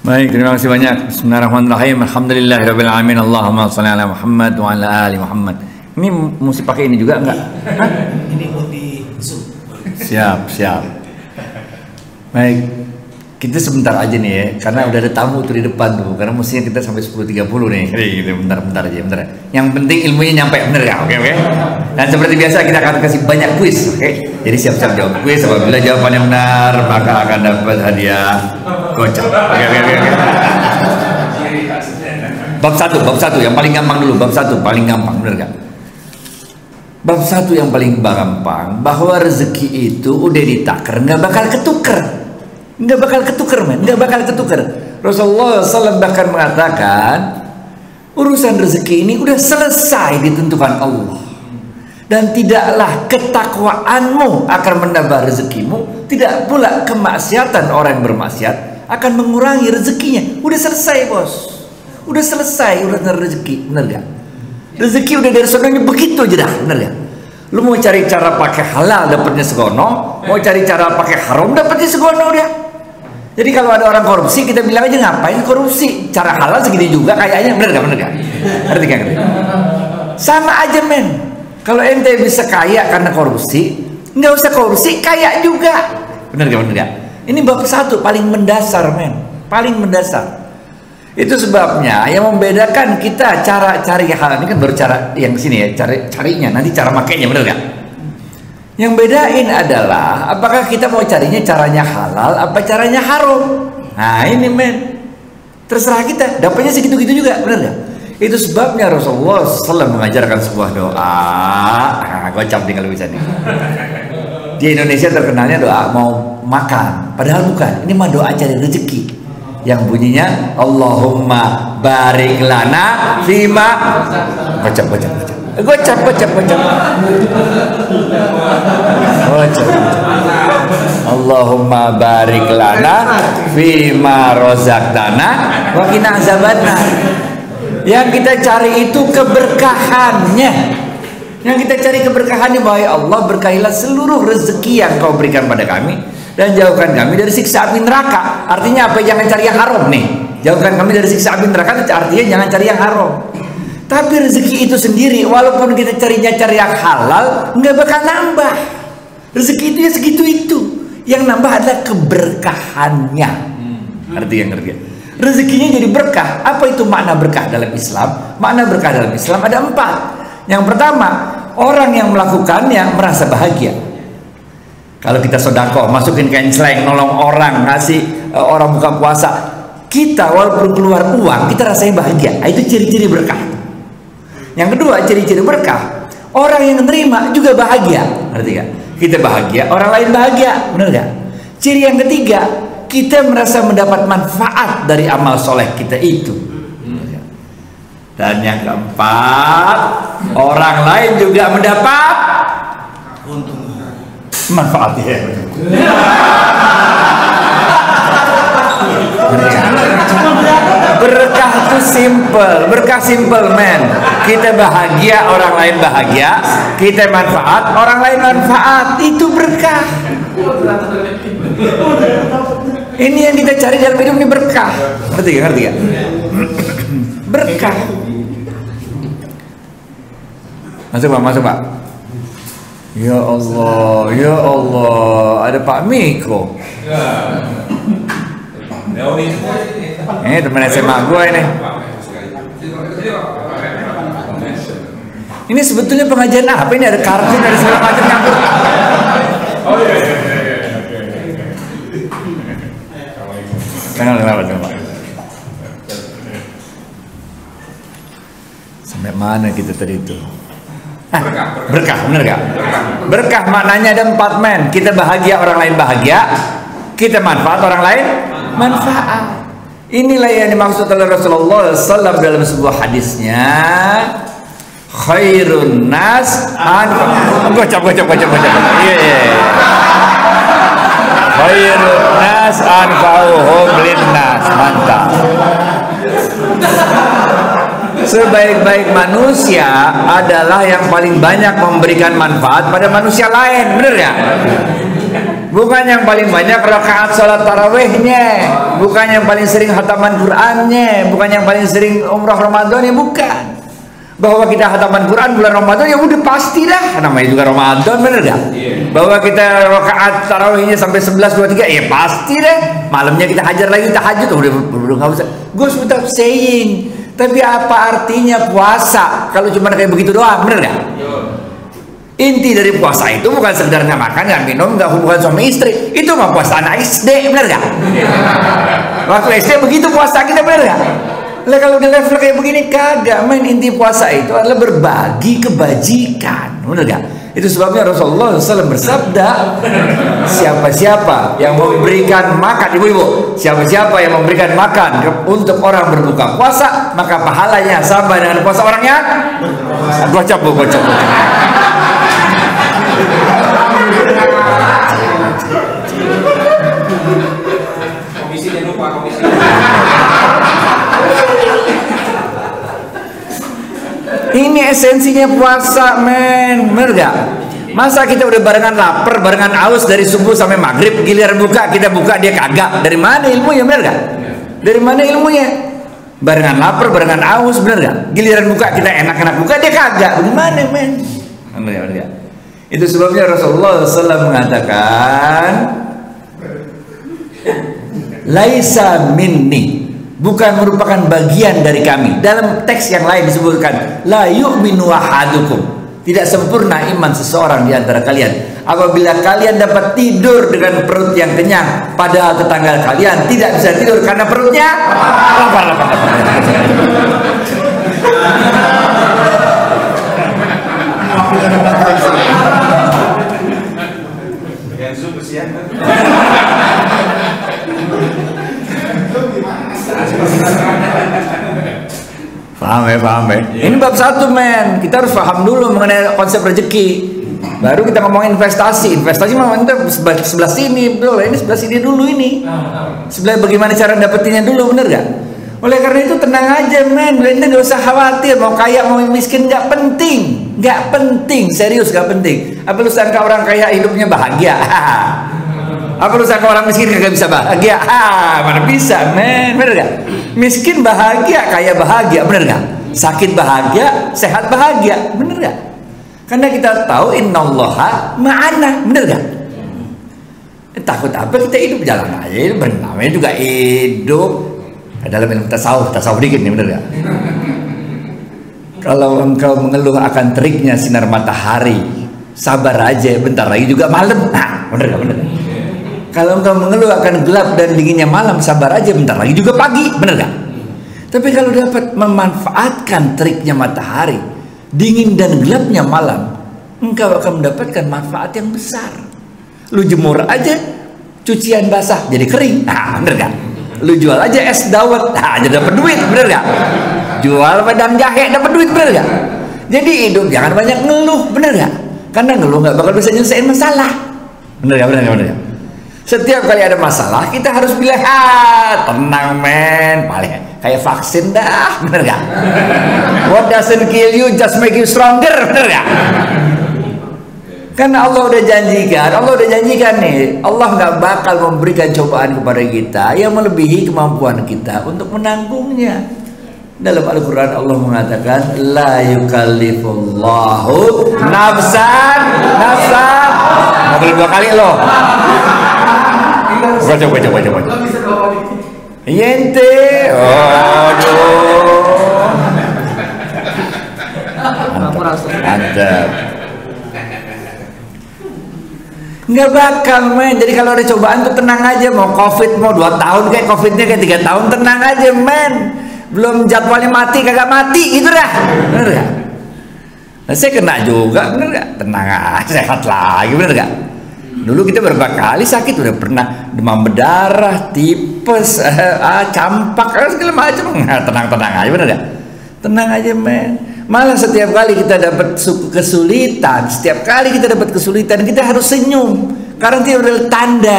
Baik, terima kasih banyak. Bismillahirrahmanirrahim. Alhamdulillahirabbil alamin. Allahumma shalli ala Muhammad wa ala ali Muhammad. Ini mesti pakai ini juga enggak? Hah? Ini mau di Zoom. Siap. Baik. Kita sebentar aja nih ya, karena udah ada tamu tuh di depan tuh. Karena mestinya kita sampai 10.30 nih. Gitu, bentar aja. Yang penting ilmunya nyampe, bener ya? Oke. Dan seperti biasa kita akan kasih banyak kuis, oke? Jadi siap-siap jawab kuis. Apabila jawabannya benar, maka akan dapat hadiah gocap. Oke. Bab satu yang paling gampang dulu. Bab satu paling gampang, bener gak? Bab satu yang paling gampang, bahwa rezeki itu udah ditakar, nggak bakal ketuker. Nggak bakal ketuker. Rasulullah SAW bahkan mengatakan urusan rezeki ini udah selesai ditentukan Allah, dan tidaklah ketakwaanmu akan menambah rezekimu, tidak pula kemaksiatan orang yang bermaksiat akan mengurangi rezekinya. Udah selesai bos, udah selesai urusan rezeki, bener gak? Rezeki udah dari sononya begitu aja dah, bener gak? Lu mau cari cara pakai halal dapatnya segono, mau cari cara pakai haram dapatnya segono dia. Jadi kalau ada orang korupsi, kita bilang aja ngapain korupsi? Cara halal segini juga kayaknya, bener gak? Ngerti gak? Sama aja men. Kalau ente bisa kaya karena korupsi, nggak usah korupsi, kaya juga. Bener gak? Ini bab satu paling mendasar men, paling mendasar. Itu sebabnya yang membedakan kita cara cari halal ini kan baru cara yang sini ya, carinya nanti cara makainya, bener gak? Yang bedain adalah apakah kita mau carinya caranya halal apa caranya haram. Nah ini men, terserah kita, dapatnya segitu-gitu juga, bener gak? Itu sebabnya Rasulullah SAW mengajarkan sebuah doa. Nah, gocap nih kalau bisa nih. Di Indonesia terkenalnya doa mau makan, padahal bukan. Ini mah doa cari rezeki yang bunyinya Allahumma barik lana fima. Gocap. Allahumma barik lana fima rozaqtana wa qina azabannar. Yang kita cari itu keberkahannya. Yang kita cari keberkahannya, bahwa ya Allah berkahilah seluruh rezeki yang kau berikan pada kami, dan jauhkan kami dari siksa api neraka. Artinya apa? Jangan cari yang haram nih. Jauhkan kami dari siksa api neraka, artinya jangan cari yang haram. Tapi rezeki itu sendiri, walaupun kita cari yang halal, nggak bakal nambah. Rezeki itu ya segitu itu. Yang nambah adalah keberkahannya. Ngerti? Rezekinya jadi berkah. Apa itu makna berkah dalam Islam? Makna berkah dalam Islam ada 4. Yang pertama, orang yang melakukannya merasa bahagia. Kalau kita sodako, masukin kenceleng, nolong orang, ngasih orang buka puasa, kita walaupun keluar uang, kita rasanya bahagia. Itu ciri-ciri berkah. Yang kedua, ciri-ciri berkah, orang yang menerima juga bahagia. Ngerti gak? Kita bahagia, orang lain bahagia, bener gak? Ciri yang ketiga, kita merasa mendapat manfaat dari amal soleh kita itu. Dan yang keempat, orang lain juga mendapat manfaatnya. Berkah itu berkah simple men. Kita bahagia, orang lain bahagia. Kita manfaat, orang lain manfaat. Itu berkah. Ini yang kita cari dalam hidup, ini berkah. Ngerti gak? Berkah. Masuk pak. Ya Allah, ada Pak Miko. Ini teman SMA gue ini. Ini sebetulnya pengajian apa? Ini ada kartun, ada segala macam nyampur. Kenapa? Sampai mana kita tadi itu? Berkah, bener gak? Berkah maknanya ada 4 men. Kita bahagia, orang lain bahagia. Kita manfaat, orang lain manfaat. Inilah yang dimaksud oleh Rasulullah SAW dalam sebuah hadisnya. Khairun nas gocap. Iya. Khairun nas anfa'uhum linnas. Mantap. Sebaik-baik manusia adalah yang paling banyak memberikan manfaat pada manusia lain, bener ya? Bukan yang paling banyak rakaat sholat tarawihnya, bukan yang paling sering khataman Qur'annya, bukan yang paling sering umrah Ramadannya, bukan. Bahwa kita khataman Quran bulan Ramadan ya udah pasti dah, namanya juga Ramadan, bener gak? Bahwa kita rakaat tarawihnya sampai 11, 2, 3 ya pasti dah. Malamnya kita hajar lagi tahajud, udah nggak usah. Gue stop saying, tapi apa artinya puasa kalau cuma kayak begitu doang, bener gak? Inti dari puasa itu bukan sekedar nggak makan, nggak minum, nggak hubungan suami istri. Itu mah puasa anak SD, bener gak? Waktu SD begitu puasa kita, bener gak? Lah kalau di level kayak begini kagak, main. Inti puasa itu adalah berbagi kebajikan, bener gak? Itu sebabnya Rasulullah SAW bersabda, siapa-siapa yang memberikan makan, ibu-ibu, siapa-siapa yang memberikan makan untuk orang berbuka puasa, maka pahalanya sama dengan puasa orangnya. Gocap. Komisi jangan lupa komisi. Ini esensinya puasa, men, bener gak? Masa kita udah barengan lapar, barengan aus dari subuh sampai maghrib, giliran buka kita buka dia kagak. Dari mana ilmunya, bener gak? Dari mana ilmunya? Barengan lapar, barengan aus, bener gak? Giliran buka kita enak-enak buka dia kagak. Gimana, men? Bener gak? Itu sebabnya Rasulullah SAW mengatakan, laisa minni, bukan merupakan bagian dari kami. Dalam teks yang lain disebutkan, la yu'minu ahadukum, tidak sempurna iman seseorang di antara kalian apabila kalian dapat tidur dengan perut yang kenyang, padahal tetangga kalian tidak bisa tidur karena perutnya lapar. Paham ya? Ini bab 1, men. Kita harus paham dulu mengenai konsep rezeki. Baru kita ngomongin investasi. Investasi mah itu sebelah sini, betul. Ini sebelah sini dulu ini. Sebelah bagaimana cara dapetinnya dulu, bener gak? Oleh karena itu tenang aja, men. Ente gak usah khawatir mau kaya mau miskin, gak penting. Gak penting, serius gak penting. Apa lu sangka orang kaya hidupnya bahagia? Apa lu sangka orang miskin gak bisa bahagia? Mana bisa, men. Bener gak? Miskin bahagia, kaya bahagia, bener gak? Sakit bahagia, sehat bahagia, bener gak? Karena kita tahu innallaha ma'ana, bener gak? Takut apa kita hidup, jalan aja, namanya juga hidup. Dalam ilmu tasawuf dikit nih, bener gak? Kalau engkau mengeluh akan teriknya sinar matahari, sabar aja, bentar lagi juga malam. Nah, bener gak? Bener gak? Kalau engkau mengeluh akan gelap dan dinginnya malam, sabar aja, bentar lagi juga pagi, bener gak? Tapi kalau dapat memanfaatkan teriknya matahari, dingin dan gelapnya malam, engkau akan mendapatkan manfaat yang besar. Lu jemur aja, cucian basah jadi kering, nah bener gak? Lu jual aja es dawet, nah jadi dapat duit, bener gak? Jual padang jahe dapat duit, bener gak? Jadi hidup jangan banyak ngeluh, bener gak? Karena ngeluh gak bakal bisa nyelesain masalah, bener gak? Bener gak? Setiap kali ada masalah kita harus bilang, tenang, men, paling kayak vaksin dah, bener gak? What doesn't kill you just make you stronger, bener gak? Karena Allah udah janjikan nih, Allah gak bakal memberikan cobaan kepada kita yang melebihi kemampuan kita untuk menanggungnya. Dalam Al-Quran Allah mengatakan, la yukallifullahu nafsan. Mau beli 2 kali loh. Coba. Yente, mantap. Nggak bakal, men. Jadi kalau ada cobaan tuh tenang aja. Mau covid, mau 2 tahun kayak covidnya kayak 3 tahun, tenang aja, men. Belum jadwalnya mati kagak mati gitu dah, bener gak? Nah, saya kena juga, bener gak? Tenang aja, sehat lagi, bener gak? Dulu kita berapa kali sakit, udah pernah demam berdarah, tipes, campak, segala macam. Nah, tenang aja, bener gak? Tenang aja, men. Malah setiap kali kita dapat kesulitan, kita harus senyum. Karena itu adalah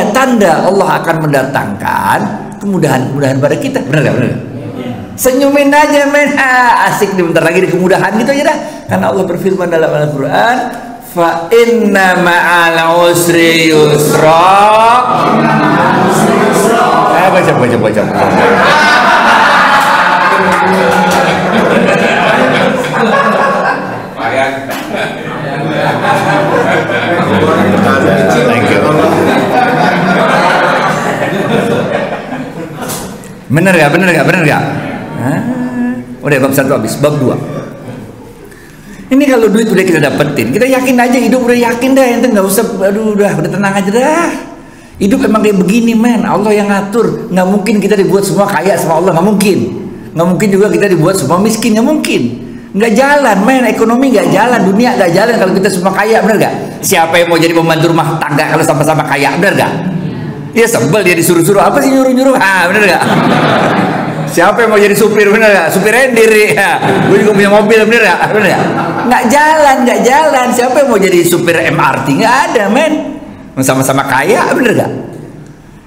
tanda Allah akan mendatangkan kemudahan pada kita, bener gak? Senyumin aja, men. Asik nih, bentar lagi di kemudahan gitu aja dah. Karena Allah berfirman dalam Al-Quran, Fa inna ma'al usri yusra. Baca. Thank you. Bener gak? Udah bab 1 habis, bab 2. Ini kalau duit udah kita dapetin, kita yakin aja hidup, udah yakin dah, ente nggak usah, aduh udah tenang aja dah. Hidup emang kayak begini men, Allah yang ngatur. Nggak mungkin kita dibuat semua kaya sama Allah, nggak mungkin. Nggak mungkin juga kita dibuat semua miskin, nggak mungkin. Nggak jalan men, ekonomi nggak jalan, dunia nggak jalan kalau kita semua kaya, bener gak? Siapa yang mau jadi pembantu rumah tangga kalau sama-sama kaya, bener gak? Dia sebel, dia disuruh-suruh, apa sih nyuruh-nyuruh, bener gak? Siapa yang mau jadi supir, bener gak? Supirnya diri, gue juga punya mobil, bener gak? Bener gak? Nggak jalan. Siapa yang mau jadi supir MRT? Nggak ada men. Sama-sama kaya, bener gak?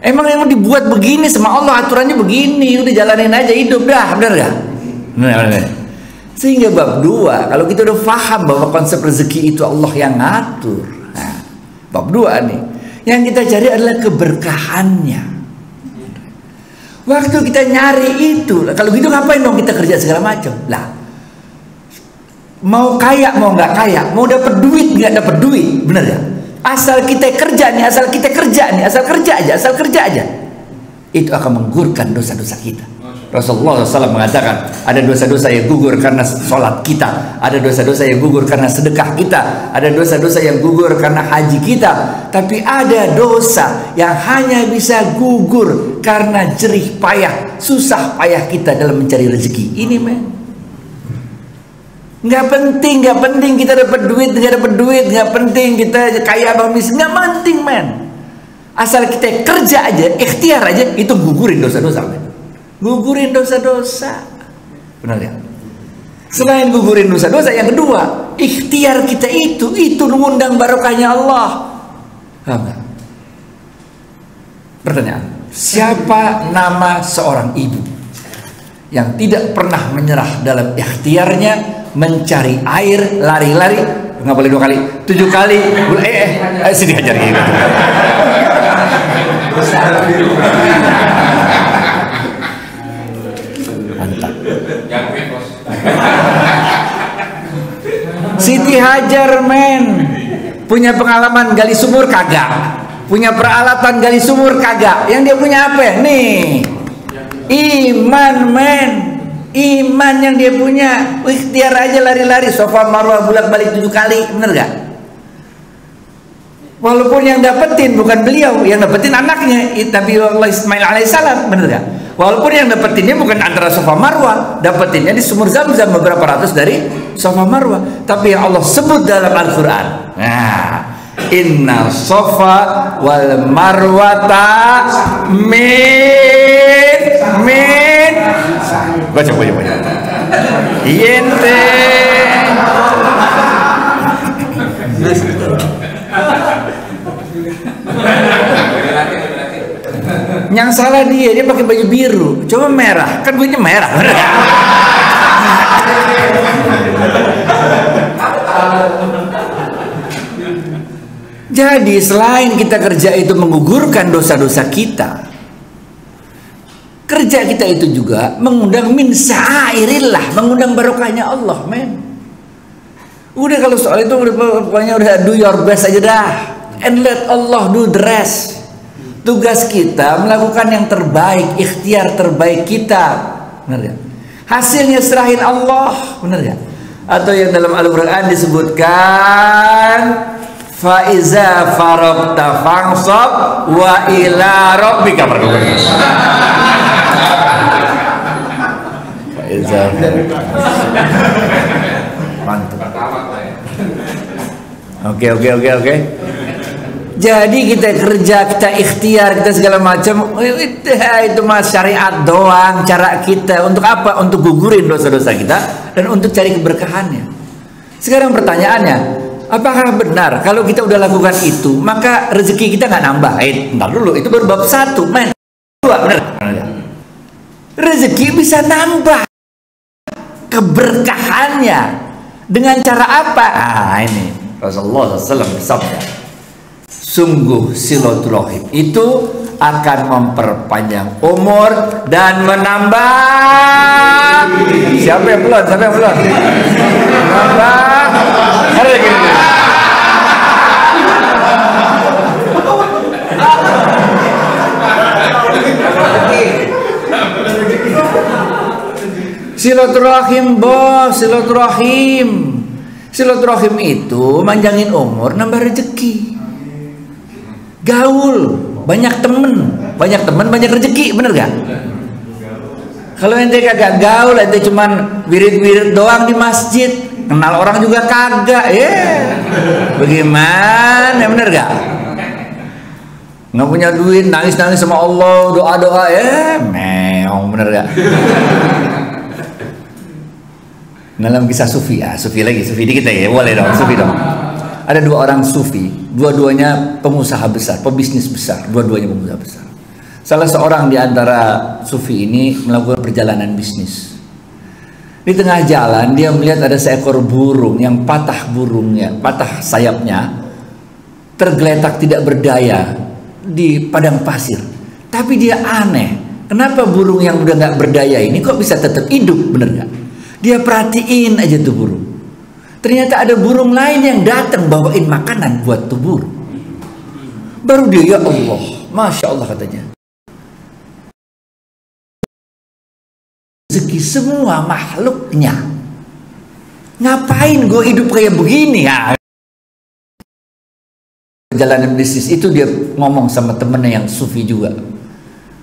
Emang dibuat begini sama Allah, aturannya begini, udah jalanin aja hidup dah, bener gak? Bener. Sehingga bab 2, kalau kita udah paham bahwa konsep rezeki itu Allah yang ngatur, nah, bab 2 nih, yang kita cari adalah keberkahannya. Waktu kita nyari itu, kalau gitu ngapain dong kita kerja segala macam? Lah, mau kaya mau nggak kaya, mau dapat duit nggak dapat duit, bener ya? Asal kita kerja aja, asal kerja aja, itu akan menggugurkan dosa-dosa kita. Rasulullah SAW mengatakan, ada dosa-dosa yang gugur karena sholat kita, ada dosa-dosa yang gugur karena sedekah kita, ada dosa-dosa yang gugur karena haji kita, tapi ada dosa yang hanya bisa gugur karena jerih payah, susah payah kita dalam mencari rezeki. Ini men, nggak penting kita dapat duit, nggak penting kita kaya atau miskin, nggak penting men. Asal kita kerja aja, ikhtiar aja, itu gugurin dosa-dosa men. Gugurin dosa-dosa, benar ya? Selain gugurin dosa-dosa, yang kedua, ikhtiar kita itu mengundang barokahnya Allah. Enggak? Pertanyaan, siapa nama seorang ibu yang tidak pernah menyerah dalam ikhtiarnya mencari air, lari-lari, nggak boleh 2 kali, 7 kali, sini hajar gitu. Mantap. Siti Hajar men, punya pengalaman gali sumur kagak, punya peralatan gali sumur kagak, yang dia punya apa? Nih, iman men, iman yang dia punya. Ikhtiar aja lari-lari, Safa Marwah bolak-balik 7 kali, bener gak? Walaupun yang dapetin bukan beliau, yang dapetin anaknya, tapi Allah Ismail alaihissalam, bener gak? Walaupun yang dapetinnya bukan antara Safa Marwah, dapetinnya di sumur Zam-Zam beberapa ratus dari Safa Marwah, tapi yang Allah sebut dalam Al-Quran. Nah, Inna Safa wal Marwata min baca yente yang salah dia pakai baju biru, coba merah, kan bajunya merah. Jadi selain kita kerja itu menggugurkan dosa-dosa kita, kerja kita itu juga mengundang min syairillah, mengundang barokahnya Allah men. Udah kalau soal itu pokoknya udah do your best aja dah, and let Allah do the rest. Tugas kita melakukan yang terbaik, ikhtiar terbaik kita, benar ya? Hasilnya serahin Allah, benar ya? Atau yang dalam Al-Quran disebutkan, faiza faragta fansab wa ila rabbika farghab. Faiza mantap. Oke. Jadi kita kerja, kita ikhtiar, kita segala macam, itu mah syariat doang, cara kita untuk apa? Untuk gugurin dosa-dosa kita dan untuk cari keberkahannya. Sekarang pertanyaannya, apakah benar kalau kita udah lakukan itu maka rezeki kita nggak nambah? Ntar dulu, itu baru bab 1 men. 2 benar. Rezeki bisa nambah, keberkahannya dengan cara apa? Ini Rasulullah SAW bersabda, sungguh silaturahim itu akan memperpanjang umur dan menambah. Siapa yang belum? Menambah. Ada lagi. Silaturahim, bos, silaturahim itu manjangin umur, nambah rezeki. Gaul, banyak temen banyak rezeki, bener gak? Kalau ente kagak gaul, ente cuman wirid-wirid doang di masjid, kenal orang juga kagak, bagaimana, bener gak? Nggak punya duit, nangis-nangis sama Allah, doa-doa, meong, bener gak? Dalam kisah sufi dikit ya, boleh dong, sufi dong. Ada dua orang sufi, dua-duanya pengusaha besar, pebisnis besar, dua-duanya pengusaha besar. Salah seorang di antara sufi ini melakukan perjalanan bisnis. Di tengah jalan dia melihat ada seekor burung yang patah sayapnya, tergeletak tidak berdaya di padang pasir. Tapi dia aneh, kenapa burung yang udah nggak berdaya ini kok bisa tetap hidup, bener nggak? Dia perhatiin aja tuh burung. Ternyata ada burung lain yang datang bawain makanan buat tuh burung. Baru dia, ya Allah, Masya Allah katanya. Rezeki semua makhluknya. Ngapain gue hidup kayak begini ya? Perjalanan bisnis itu dia ngomong sama temennya yang sufi juga.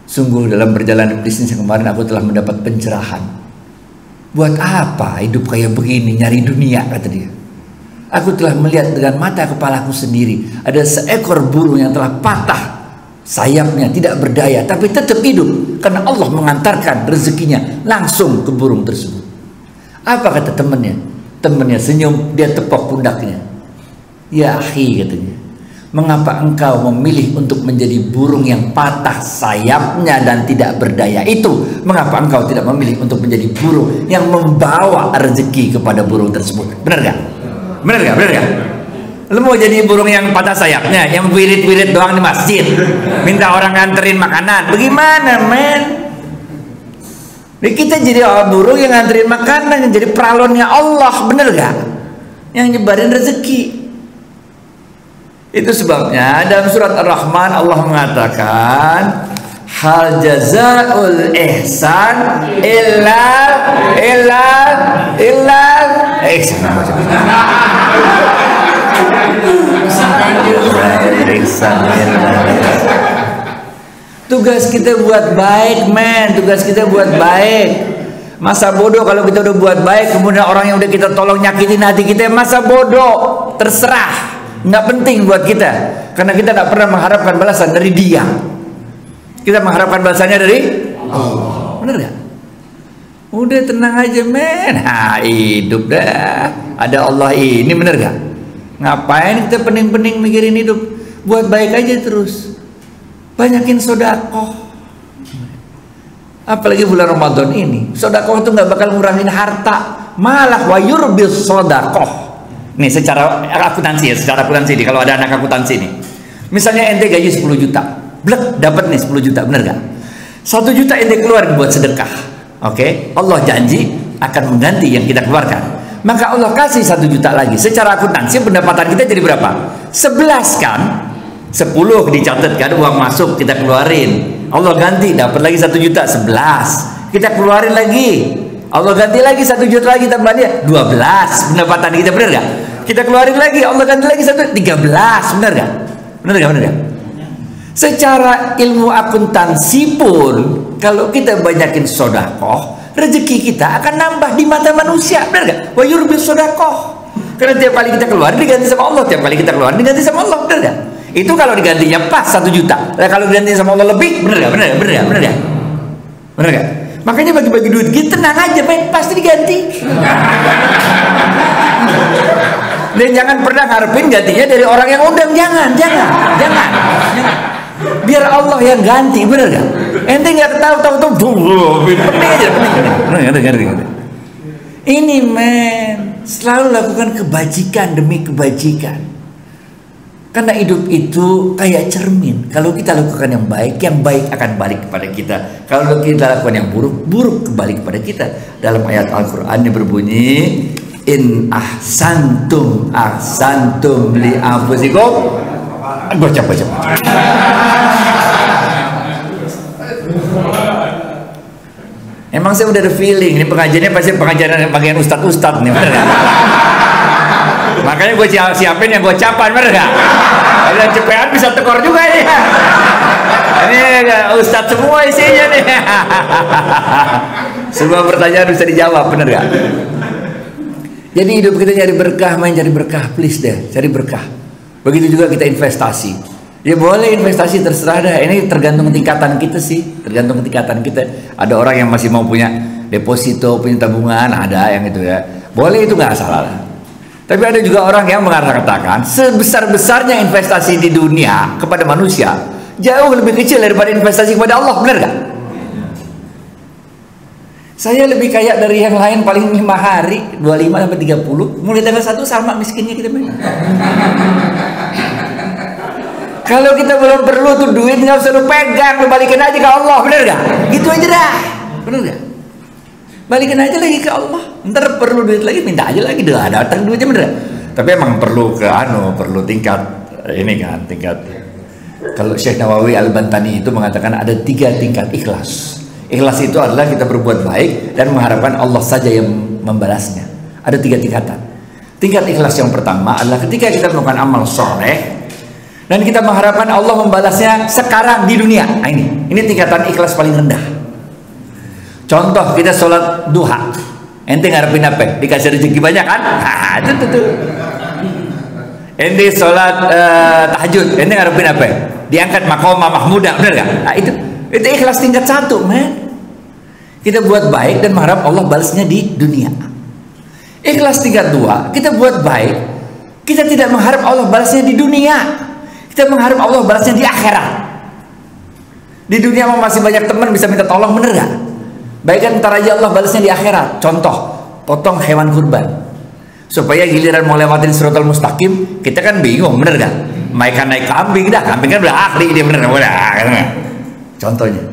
Sungguh dalam perjalanan bisnis yang kemarin aku telah mendapat pencerahan. Buat apa hidup kayak begini, nyari dunia, kata dia. Aku telah melihat dengan mata kepalaku sendiri, ada seekor burung yang telah patah sayapnya, tidak berdaya, tapi tetap hidup karena Allah mengantarkan rezekinya langsung ke burung tersebut. Apa kata temannya? Temannya senyum, dia tepuk pundaknya. Ya akhi, katanya, mengapa engkau memilih untuk menjadi burung yang patah sayapnya dan tidak berdaya itu? Mengapa engkau tidak memilih untuk menjadi burung yang membawa rezeki kepada burung tersebut? Benar gak? Benar gak? Lu mau jadi burung yang patah sayapnya, yang wirid-wirid doang di masjid, minta orang nganterin makanan, bagaimana, men? Kita jadi burung yang nganterin makanan, yang jadi peralonnya Allah, benar gak? Yang nyebarin rezeki. Itu sebabnya dalam surat Ar-Rahman Allah mengatakan, hal jazaul ihsan illa tugas kita buat baik, men. Tugas kita buat baik. Masa bodoh kalau kita udah buat baik, kemudian orang yang udah kita tolong nyakitin hati kita, masa bodoh. Terserah, nggak penting buat kita, karena kita nggak pernah mengharapkan balasan dari dia. Kita mengharapkan balasannya dari Allah. Bener gak? Udah tenang aja, men. Hidup dah, ada Allah ini, bener gak? Ngapain kita pening-pening mikirin hidup? Buat baik aja terus. Banyakin sodakoh. Apalagi bulan Ramadan ini, sodakoh itu nggak bakal ngurangin harta, malah wayurbis sodakoh. Nih secara akuntansi ya, secara akuntansi nih, kalau ada anak akuntansi nih, misalnya ente gaji 10 juta, blek dapat nih 10 juta, bener gak? 1 juta ente keluarin buat sedekah, oke? Allah janji akan mengganti yang kita keluarkan, maka Allah kasih 1 juta lagi. Secara akuntansi pendapatan kita jadi berapa? 11 kan? 10 dicatatkan uang masuk, kita keluarin, Allah ganti dapat lagi 1 juta, 11 kita keluarin lagi, Allah ganti lagi 1 juta lagi, tambahnya 12 pendapatan kita, bener gak? Kita keluarin lagi, Allah ganti lagi 13, bener gak? Bener gak? Secara ilmu akuntansi pun, kalau kita banyakin sodakoh, rezeki kita akan nambah di mata manusia, bener gak? Wa yurbis sodakoh, karena tiap kali kita keluar diganti sama Allah, tiap kali kita keluar diganti sama Allah, bener gak? Itu kalau digantinya pas 1 juta. Nah, kalau digantinya sama Allah lebih, bener gak? Bener gak? Makanya bagi-bagi duit gitu, tenang aja, men, pasti diganti. Dan jangan pernah ngarepin gantinya dari orang yang undang, jangan. Biar Allah yang ganti, bener gak? Ente nggak tahu, pening aja. Ini, men, Selalu lakukan kebajikan demi kebajikan. Karena hidup itu kayak cermin. Kalau kita lakukan yang baik akan balik kepada kita. Kalau kita lakukan yang buruk, buruk kembali kepada kita. Dalam ayat Al-Quran yang berbunyi, in ahsantum ahsantum li anfusikum. Baca. Emang saya udah ada feeling, ini pengajiannya pasti pengajian bagian ustadz-ustadz nih, bener gak? Makanya gue siapin yang gue capan, bener gak? Dan cepetan bisa tekor juga ini. Ini ustadz semua isinya nih. Semua pertanyaan bisa dijawab, bener gak? Jadi hidup kita cari berkah, cari berkah, please deh, cari berkah. Begitu juga kita investasi. Ya boleh investasi, terserah dah. Ini tergantung tingkatan kita sih, tergantung tingkatan kita. Ada orang yang masih mau punya deposito, punya tabungan, ada yang itu ya. Boleh, itu nggak salah lah. Tapi ada juga orang yang mengatakan sebesar-besarnya investasi di dunia kepada manusia jauh lebih kecil daripada investasi kepada Allah, benar gak? Saya lebih kaya dari yang lain paling 5 hari, 25 sampai 30. Mulai tanggal 1 sama miskinnya kita. Kalau kita belum perlu tuh duit, nggak usah lu pegang, lu balikin aja ke Allah, bener gak? Gitu aja dah, bener gak? Balikin aja lagi ke Allah. Ntar perlu duit lagi, minta aja lagi, dah datang duitnya, bener gak? Tapi emang perlu perlu tingkat ini kan, tingkat. Kalau Syekh Nawawi Al-Bantani itu mengatakan ada 3 tingkat ikhlas. Ikhlas itu adalah kita berbuat baik dan mengharapkan Allah saja yang membalasnya. Ada 3 tingkatan. Tingkat ikhlas yang pertama adalah ketika kita melakukan amal soleh dan kita mengharapkan Allah membalasnya sekarang di dunia. Nah, ini tingkatan ikhlas paling rendah. Contoh, kita sholat duha, ente ngarepin apa? Dikasih rezeki banyak kan? Itu. Ente sholat tahajud, ente ngarepin apa? Diangkat maqamah mahmudah, bener gak? Nah, itu ikhlas tingkat 1, men. Kita buat baik dan mengharap Allah balasnya di dunia. Ikhlas tingkat 2, kita buat baik, kita tidak mengharap Allah balasnya di dunia. Kita mengharap Allah balasnya di akhirat. Di dunia masih banyak teman bisa minta tolong, bener gak? Baikkan ntar aja Allah balasnya di akhirat. Contoh, potong hewan kurban supaya giliran mau lewatin Shiratal Mustaqim, kita kan bingung, bener gak? Naik kambing dah, kambing kan udah ahli dia, bener gak? Contohnya.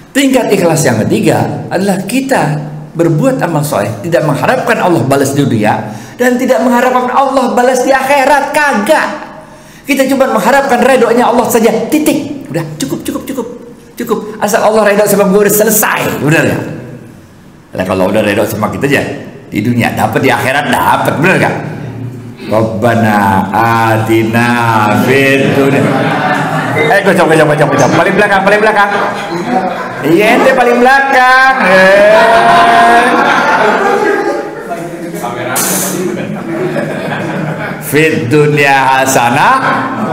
Tingkat ikhlas yang ketiga adalah kita berbuat amal soleh, tidak mengharapkan Allah balas di dunia dan tidak mengharapkan Allah balas di akhirat, kagak. Kita cuma mengharapkan redonya Allah saja, titik. Udah, cukup. Asal Allah redho sama gue udah selesai, bener gak? Nah, kalau udah redho sama kita aja di dunia dapat, di akhirat dapat, bener gak? Rabbana atina fid dunya. Gue coba. Paling belakang. Iya, ente paling belakang. Fid dunya hasanah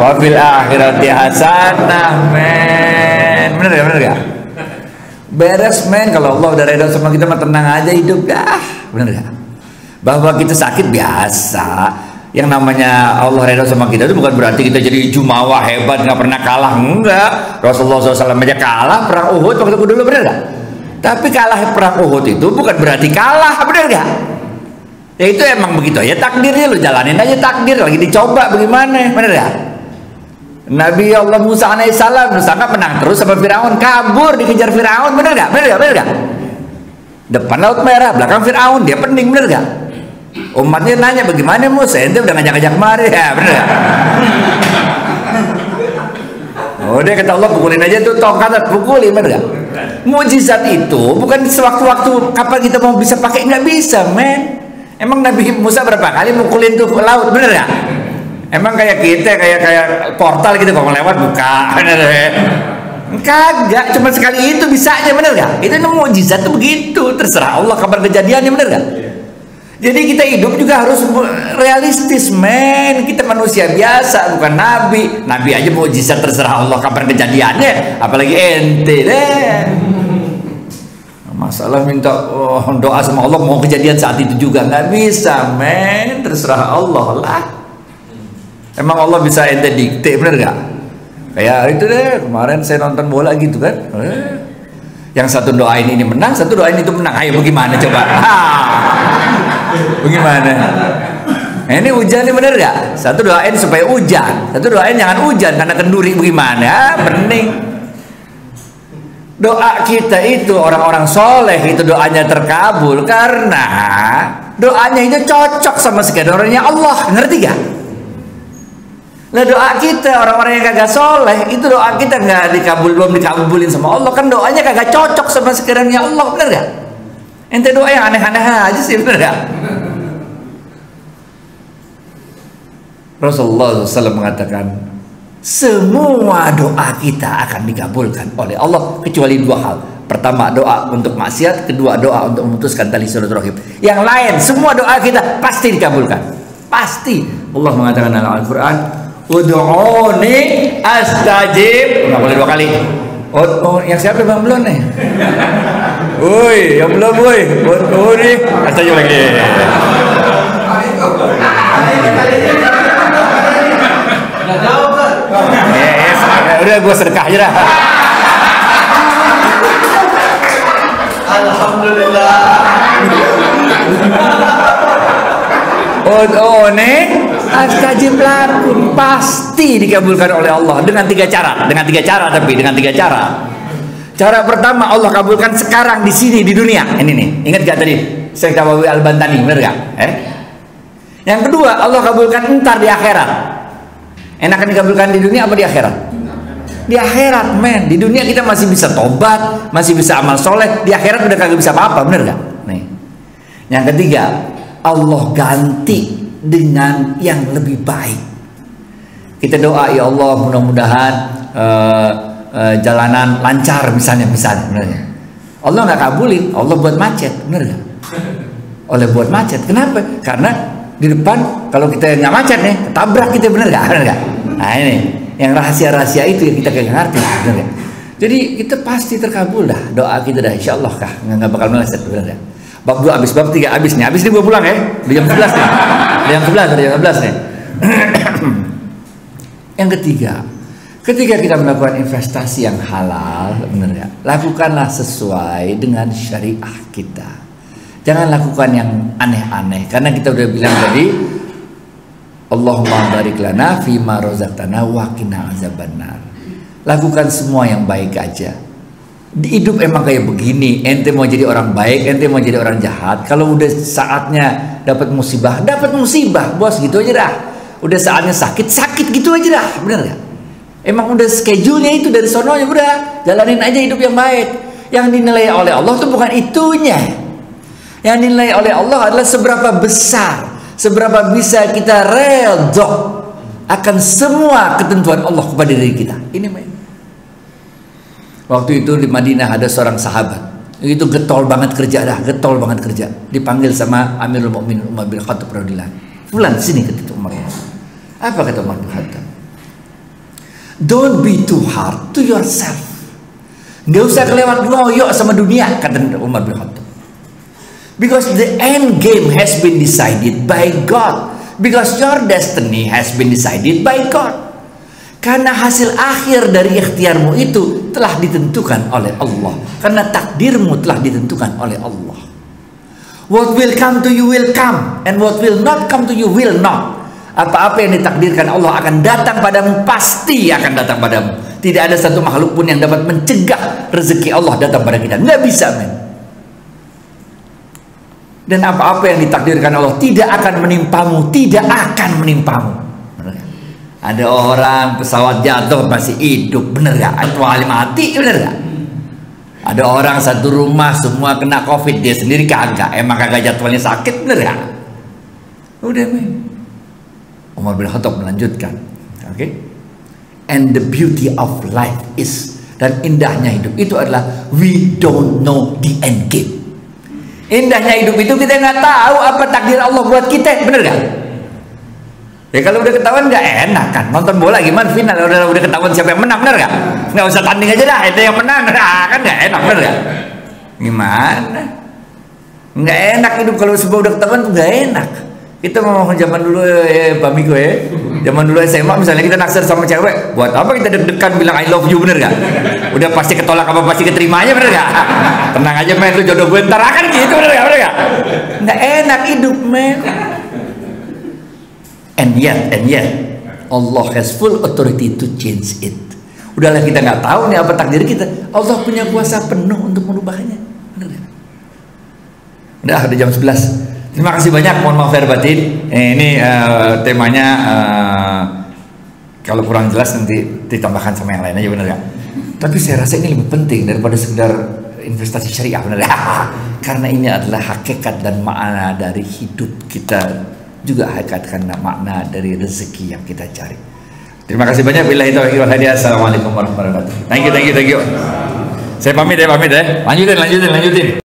wa fil akhirati hasanah, men. Bener gak? Beres, men. Kalau Allah udah redha sama kita mah tenang aja hidup dah. Bener gak? Bahwa kita sakit biasa. Yang namanya Allah redha sama kita itu bukan berarti kita jadi jumawa hebat, nggak pernah kalah. Enggak. Rasulullah SAW aja kalah perang Uhud waktu dulu, bener gak? Tapi kalah perang Uhud itu bukan berarti kalah, bener gak? Ya itu emang begitu aja takdirnya, lu jalanin aja takdir, lagi dicoba bagaimana, bener gak? Nabi Allah Musa alaihissalam disangka menang terus sama Firaun, kabur dikejar Firaun, bener gak? Depan Laut Merah, belakang Firaun, dia pening, bener gak? Umatnya nanya bagaimana Musa, ente udah ngajak-ngajak kemari ya, bener gak? Oh, dia kata Allah pukulin aja tuh tongkat, pukulin, bener gak? Mujizat itu bukan sewaktu-waktu kapan kita mau bisa pakai, nggak bisa, men. Emang Nabi Musa berapa kali mukulin tuh ke laut, bener gak? Emang kayak kita kayak portal gitu, kalau lewat buka, bener gak? Kagak, cuma sekali itu bisanya, bener gak? Itu mukjizat tuh begitu, terserah Allah kapan kejadiannya, bener gak? Jadi kita hidup juga harus realistis, men. Kita manusia biasa, bukan nabi. Nabi aja mukjizat terserah Allah kapan kejadiannya, apalagi ente deh. Masalah minta doa sama Allah mau kejadian saat itu juga nggak bisa, men. Terserah Allah lah. Emang Allah bisa ente dikte, bener gak? Kayak itu deh, kemarin saya nonton bola gitu kan, yang satu doain ini menang, satu doain itu menang. Ayo bagaimana coba? Bagaimana? Nah, ini hujan ini bener gak? Satu doain supaya hujan, satu doain jangan hujan karena kenduri. Bagaimana? Bening. Doa kita itu orang-orang soleh itu doanya terkabul karena doanya itu cocok sama skenario Allah. Ngerti gak? Nah, doa kita orang-orang yang kagak soleh itu doa kita nggak dikabul, belum dikabulin sama Allah kan doanya kagak cocok sama skenario Allah. Bener gak? Ente doa yang aneh-aneh aja sih, bener gak? Rasulullah SAW mengatakan semua doa kita akan dikabulkan oleh Allah kecuali dua hal. Pertama doa untuk maksiat, kedua doa untuk memutuskan tali silaturahim. Yang lain semua doa kita pasti dikabulkan. Pasti. Allah mengatakan dalam Al-Quran, ud'uni astajib. Nggak boleh dua kali. Oh, yang siapa bang belum nih? Woi, yang belum woi. Ud'uni astajib lagi. Udah gue sedekah aja dah. Alhamdulillah. Ud'uni astajib lakum, pasti dikabulkan oleh Allah dengan tiga cara. Dengan tiga cara. Cara pertama Allah kabulkan sekarang di sini di dunia. Ini nih, ingat gak tadi Syekh Nawawi Al-Bantani, bener gak? Yang kedua Allah kabulkan entar di akhirat. Enakan dikabulkan di dunia apa di akhirat? Di akhirat, men. Di dunia kita masih bisa tobat, masih bisa amal soleh. Di akhirat udah kagak bisa apa-apa, bener gak? Nih. Yang ketiga, Allah ganti dengan yang lebih baik. Kita doa, ya Allah, mudah-mudahan jalanan lancar, misalnya, benernya. Allah nggak kabulin, Allah buat macet, bener gak? Allah buat macet. Kenapa? Karena di depan kalau kita nggak macet nih, tabrak kita, bener gak? Nah ini yang rahasia-rahasia itu yang kita kagak ngerti, bener gak? Jadi kita pasti terkabul dah doa kita dah, insya Allah kah nggak bakal meleset, bener gak? Bab 2 habis, bab 3 habis nih gue pulang ya, di jam 11 nih, di jam 11 nih. Yang ketiga, ketika kita melakukan investasi yang halal, bener gak? Lakukanlah sesuai dengan syariah kita. Jangan lakukan yang aneh-aneh, karena kita udah bilang tadi, Allahumma barik lana fima razaqtana wa qina azabannar. Lakukan semua yang baik aja. Di hidup emang kayak begini, ente mau jadi orang baik, ente mau jadi orang jahat. Kalau udah saatnya dapat musibah, bos, gitu aja dah. Udah saatnya sakit gitu aja dah, bener gak? Emang udah schedule-nya itu dari sononya, udah jalanin aja hidup yang baik. Yang dinilai oleh Allah tuh bukan itunya. Yang dinilai oleh Allah adalah seberapa besar, seberapa bisa kita redha akan semua ketentuan Allah kepada diri kita. Ini main. Waktu itu di Madinah ada seorang sahabat, itu getol banget kerja. Dipanggil sama Amirul Mukminin Umar bin Khattab radhiyallahu anhu. Fulan sini, kata Umar. Apa kata Umar bin Khattab? Don't be too hard to yourself. Nggak usah kelewat ngoyok sama dunia, kata Umar bin Khattab. Because the end game has been decided by God. Because your destiny has been decided by God. Karena hasil akhir dari ikhtiarmu itu telah ditentukan oleh Allah. Karena takdirmu telah ditentukan oleh Allah. What will come to you will come, and what will not come to you will not. Apa-apa yang ditakdirkan Allah akan datang padamu, pasti akan datang padamu. Tidak ada satu makhluk pun yang dapat mencegah rezeki Allah datang pada kita. Nggak bisa, men. Dan apa-apa yang ditakdirkan Allah tidak akan menimpamu, tidak akan menimpamu. Ada orang pesawat jatuh masih hidup, bener gak? Kecuali mati, bener gak? Ada orang satu rumah semua kena COVID, dia sendiri kagak. Emang kagak jadwalnya sakit, bener gak? Udah, men. Umar bin Khattab melanjutkan, oke? And the beauty of life is, dan indahnya hidup itu adalah we don't know the end game. Indahnya hidup itu kita nggak tahu apa takdir Allah buat kita, bener gak? Ya kalau udah ketahuan nggak enak kan, nonton bola gimana final udah ketahuan siapa yang menang, bener gak? Nggak usah tanding aja dah, itu yang menang, nah, kan nggak enak, bener gak? Gimana? Nggak enak hidup kalau semua udah ketahuan tuh nggak enak. Kita mau zaman dulu Pak Miko ya. Zaman dulu SMA misalnya kita naksir sama cewek, buat apa kita deg-degan bilang I love you, bener gak? Udah pasti ketolak apa pasti keterima aja, bener gak? Tenang aja men, lu jodoh gue ntar akan gitu, bener gak? Nggak enak hidup men. And yet Allah has full authority to change it. Udahlah, kita nggak tahu nih apa takdir kita, Allah punya kuasa penuh untuk merubahnya, bener gak? Udah jam 11. Terima kasih banyak, mohon maaf lahir batin. Ini temanya kalau kurang jelas nanti ditambahkan sama yang lain aja, bener ya. Tapi saya rasa ini lebih penting daripada sekedar investasi syariah, bener ya. Karena ini adalah hakikat dan makna dari hidup kita, juga hakikat karena makna dari rezeki yang kita cari. Terima kasih banyak. Billahi taufiq wal hidayah. Assalamualaikum warahmatullahi wabarakatuh. Thank you. Saya pamit ya. Lanjutin.